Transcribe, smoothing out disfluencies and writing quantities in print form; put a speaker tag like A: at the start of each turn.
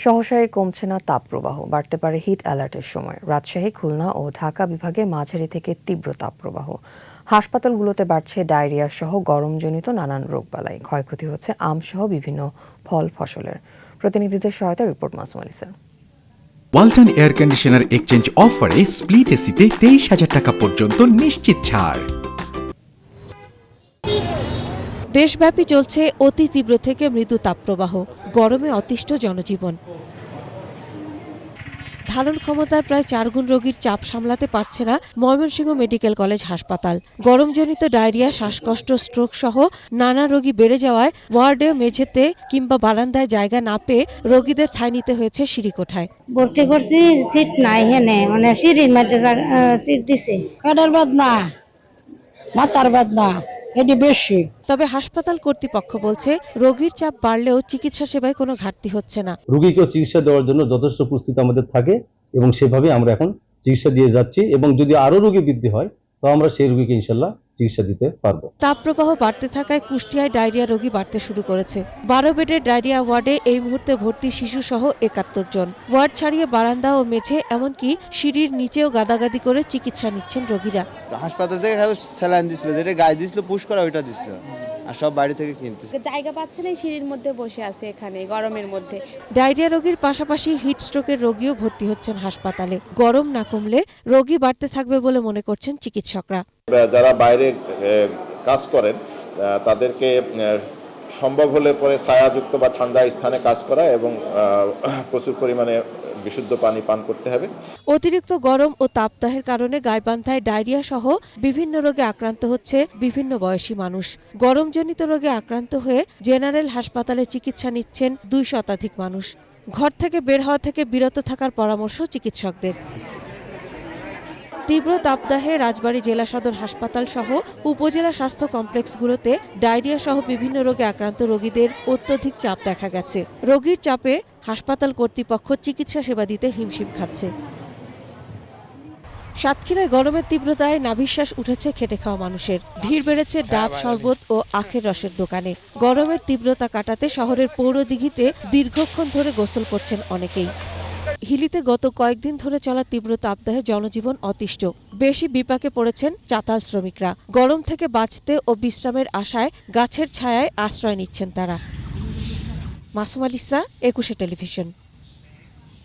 A: সহসায় কমছে না তাপপ্রবাহ, বাড়তে পারে হিট অ্যালার্টের সময়। রাজশাহী, খুলনা ও ঢাকা বিভাগে মাঝারি থেকে তীব্র তাপপ্রবাহ। হাসপাতালগুলোতে বাড়ছে ডায়রিয়া সহ গরমজনিত নানান রোগবালাই। ক্ষয়ক্ষতি হচ্ছে আমসহ বিভিন্ন ফল ফসলের। প্রতিনিধিদের সহায়তা report Masum আলিসা।
B: Walton air conditioner exchange অফারে স্প্লিট এসিতে 23,000 টাকা পর্যন্ত নিশ্চিত ছাড়।
C: দেশব্যাপী চলছে অতি তীব্র থেকে মৃদু তাপপ্রবাহ। গরমে অতিষ্ঠ জনজীবন। ধারণ ক্ষমতার প্রায় 4 গুণ রোগীর চাপ সামলাতে পারছে না ময়মনসিংহ মেডিকেল কলেজ হাসপাতাল। গরমজনিত ডায়রিয়া, শ্বাসকষ্ট, স্ট্রোক সহ নানা রোগী বেড়ে যাওয়ায় ওয়ার্ডে, মেঝেতে কিংবা বারান্দায় জায়গা না পেয়ে রোগীদের ঠাঁই নিতে হয়েছে সিঁড়িকোঠায়।
D: ভর্তি করছি, সিট নাই, হেনে মানে সিঁড়ির মধ্যে সিট দিছে।
E: পেটের বেদনা, মাথার বেদনা এটি বেশি।
C: তবে হাসপাতাল কর্তৃপক্ষ বলছে, রোগীর চাপ বাড়লেও চিকিৎসা সেবায় কোনো ঘাটতি হচ্ছে না।
F: রোগীকে চিকিৎসা দেওয়ার জন্য যথেষ্ট প্রস্তুতি আমাদের থাকে এবং সেভাবে আমরা এখন চিকিৎসা দিয়ে যাচ্ছি, এবং যদি আরো রোগী বৃদ্ধি হয় তো আমরা সেই রোগীকে ইনশাল্লাহ চিকিৎসা দিতে পারবো।
C: তাপপ্রবাহ বাড়তে থাকায় কুষ্টিয়ায় ডায়রিয়া রোগী বাড়তে শুরু করেছে। 12 বেডের ডায়রিয়া ওয়ার্ডে এই মুহূর্তে ভর্তি শিশু সহ 71 জন। ওয়ার্ড ছাড়িয়ে বারান্দা ও মেঝে, এমনকি সিঁড়ির নিচেও গাদাগাদি করে চিকিৎসা নিচ্ছেন রোগীরা।
G: হাসপাতাল থেকে স্যালাইন দিছিল, যেটা গায়ে দিছিল পুশ করা, ওইটা দিছিল, আর সব বাইরে থেকে কিনতেছে।
H: জায়গা পাচ্ছে না, সিঁড়ির মধ্যে বসে আছে এখানে গরমের মধ্যে।
C: ডায়রিয়া রোগীর পাশাপাশি হিট স্ট্রোকের রোগীও ভর্তি হচ্ছেন হাসপাতালে। গরম না কমলে রোগী বাড়তে থাকবে বলে মনে করছেন চিকিৎসকরা।
I: যারা বাইরে কাজ করেন তাদেরকে সম্ভব হলে পরে ছায়াযুক্ত বা ঠান্ডা স্থানে কাজ করা এবং প্রচুর পরিমাণে বিশুদ্ধ পানি পান করতে হবে।
C: অতিরিক্ত গরম ও তাপদাহের কারণে গাইবান্ধায় ডায়রিয়া সহ বিভিন্ন রোগে আক্রান্ত হচ্ছে বিভিন্ন বয়সী মানুষ। গরমজনিত রোগে আক্রান্ত হয়ে জেনারেল হাসপাতালে চিকিৎসা নিচ্ছেন 2 শতাধিক মানুষ। ঘর থেকে বের হওয়া থেকে বিরত থাকার পরামর্শ চিকিৎসকদের। তীব্র তাপদাহে রাজবাড়ী জেলা সদর হাসপাতাল সহ উপজেলা স্বাস্থ্য কমপ্লেক্সগুলোতে ডায়রিয়া সহ বিভিন্ন রোগে আক্রান্ত রোগীদের অত্যধিক চাপ দেখা গেছে। রোগীর চাপে হাসপাতাল কর্তৃপক্ষ চিকিৎসা সেবা দিতে হিমশিম খাচ্ছে। সাতক্ষীরায় গরমের তীব্রতায় নাভিশ্বাস উঠেছে খেটে খাওয়া মানুষের। ভিড় বেড়েছে ডাব, শরবত ও আখের রসের দোকানে। গরমের তীব্রতা কাটাতে শহরের পৌরদিঘিতে দীর্ঘক্ষণ ধরে গোসল করছেন অনেকেই। হিলিতে গত কয়েকদিন ধরে চলা তীব্র তাপদাহে জনজীবন অতিষ্ঠ। বেশি বিপাকে পড়েছেন চাতাল শ্রমিকরা। গরম থেকে বাঁচতে ও বিশ্রামের আশায় গাছের ছায়ায় আশ্রয় নিচ্ছেন তারা। মাসুম আলিসা, 21 টেলিভিশন।